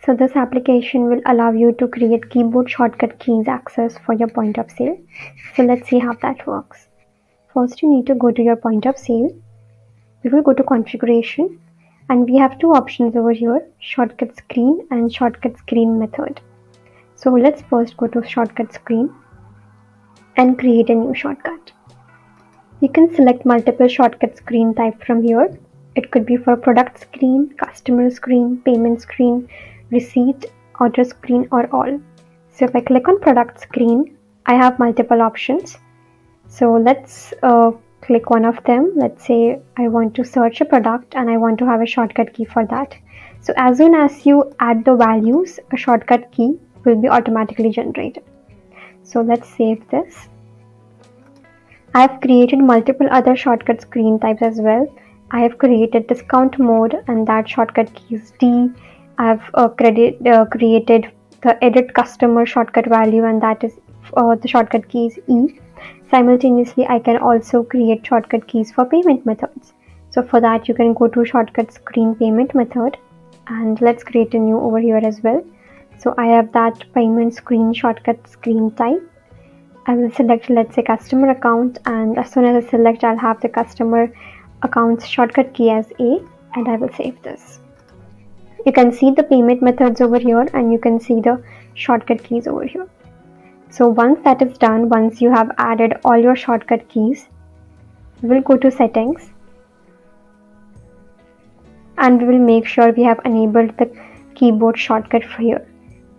So this application will allow you to create keyboard shortcut keys access for your point of sale. So let's see how that works. First, you need to go to your point of sale. We will go to configuration, and we have two options over here, shortcut screen and shortcut screen method. So let's first go to shortcut screen and create a new shortcut. You can select multiple shortcut screen type from here. It could be for product screen, customer screen, payment screen, receipt, order screen, or all. So if I click on product screen, I have multiple options. So let's click one of them. Let's say I want to search a product and I want to have a shortcut key for that. So as soon as you add the values, a shortcut key will be automatically generated. So let's save this. I have created multiple other shortcut screen types as well. I have created discount mode, and that shortcut key is D. I have created the edit customer shortcut value, and that is the shortcut key is E. Simultaneously, I can also create shortcut keys for payment methods. So for that, you can go to shortcut screen payment method, and let's create a new over here as well. So I have that payment screen shortcut screen type. I will select, let's say, customer account, and as soon as I select, I'll have the customer account's shortcut key as A, and I will save this. You can see the payment methods over here, and you can see the shortcut keys over here. So once that is done, once you have added all your shortcut keys, we'll go to settings, and we will make sure we have enabled the keyboard shortcut for here.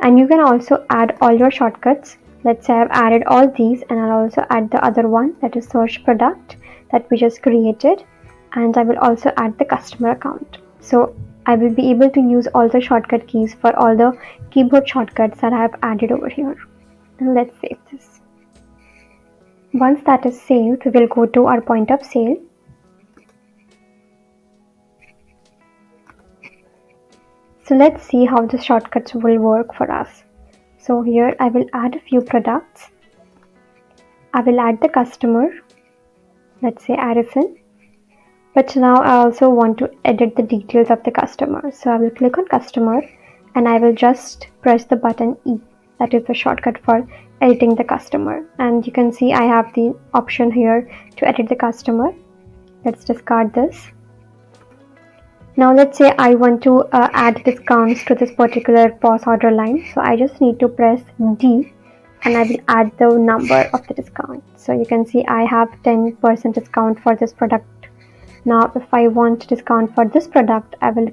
And you can also add all your shortcuts. Let's say I've added all these, and I'll also add the other one, that is search product, that we just created, and I will also add the customer account. So I will be able to use all the shortcut keys for all the keyboard shortcuts that I have added over here. And let's save this. Once that is saved, we will go to our point of sale. So let's see how the shortcuts will work for us. So here I will add a few products. I will add the customer, let's say Addison. But now I also want to edit the details of the customer. So I will click on customer, and I will just press the button E. That is the shortcut for editing the customer. And you can see I have the option here to edit the customer. Let's discard this. Now let's say I want to add discounts to this particular POS order line. So I just need to press D, and I will add the number of the discount. So you can see I have 10% discount for this product. Now if I want discount for this product, I will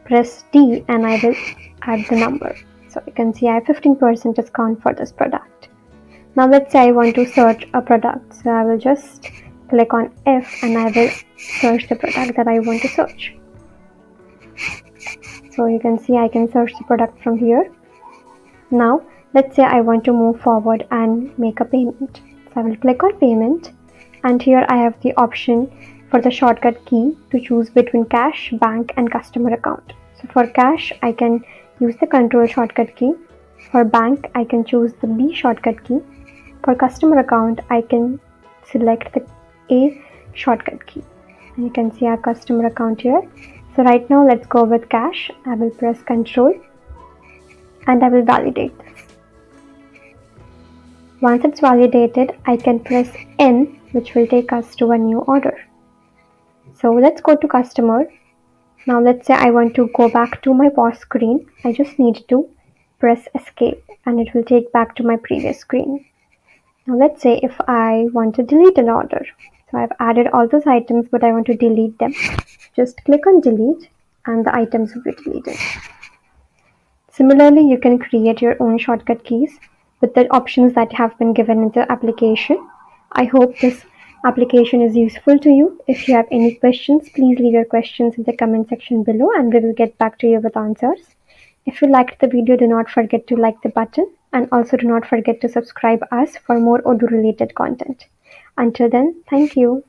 press D, and I will add the number. So you can see I have 15% discount for this product. Now let's say I want to search a product. So I will just click on F, and I will search the product that I want to search. So you can see I can search the product from here. Now let's say I want to move forward and make a payment. So I will click on payment, and here I have the option for the shortcut key to choose between cash, bank, and customer account. So for cash, I can use the control shortcut key. For bank, I can choose the B shortcut key. For customer account, I can select the A shortcut key. And you can see our customer account here. So right now, let's go with cash. I will press control, and I will validate this. Once it's validated, I can press N, which will take us to a new order. So let's go to customer. Now let's say I want to go back to my POS screen. I just need to press escape, and it will take back to my previous screen. Now let's say if I want to delete an order. So I've added all those items, but I want to delete them. Just click on delete, and the items will be deleted. Similarly, you can create your own shortcut keys with the options that have been given in the application. I hope this application is useful to you. If you have any questions, please leave your questions in the comment section below, and we will get back to you with answers. If you liked the video, do not forget to like the button, and also do not forget to subscribe us for more Odoo related content. Until then, thank you.